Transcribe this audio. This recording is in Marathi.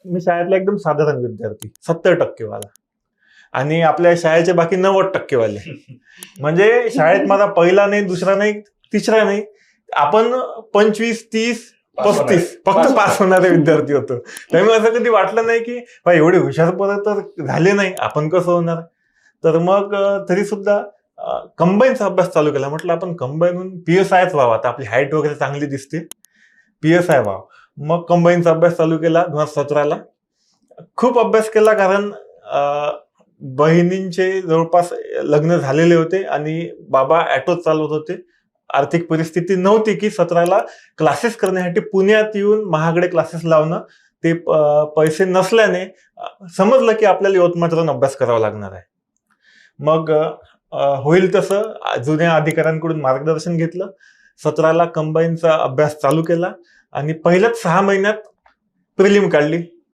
मी शाळेतला एकदम साधारण विद्यार्थी, 70% वाला, आणि आपल्या शाळेचे बाकी 90% वाले. म्हणजे शाळेत माझा पहिला नाही, दुसरा नाही, तिसरा नाही, आपण 25, 30, 35 फक्त पास होणारे विद्यार्थी होतो. त्यामुळे असं कधी वाटलं नाही की एवढे हुशार पोरं तर झाले नाही, आपण कसं होणार. तर मग तरी सुद्धा कंबाईनचा अभ्यास चालू केला. म्हटलं आपण कंबाईन होऊन PSIच व्हावं, आता आपली हाईट वगैरे चांगली दिसते, PSI व्हावं. मग कंबाईनचा अभ्यास चालू केला 2017ला. खूप अभ्यास केला, कारण बहिणींचे जवळपास लग्न झालेले होते आणि बाबा ऑटो चालवत होते. आर्थिक परिस्थिती नव्हती की 17ला क्लासेस करण्यासाठी पुण्यात येऊन महागडे क्लासेस लावणं. ते पैसे नसल्याने समजलं की आपल्याला यवतमाळला जाऊन अभ्यास करावा लागणार आहे. मग होईल तसं जुन्या अधिकाऱ्यांकडून मार्गदर्शन घेतलं. 17ला कंबाईनचा अभ्यास चालू केला आणि पहिल्याच 6 महिन्यात प्रिलिम काढली.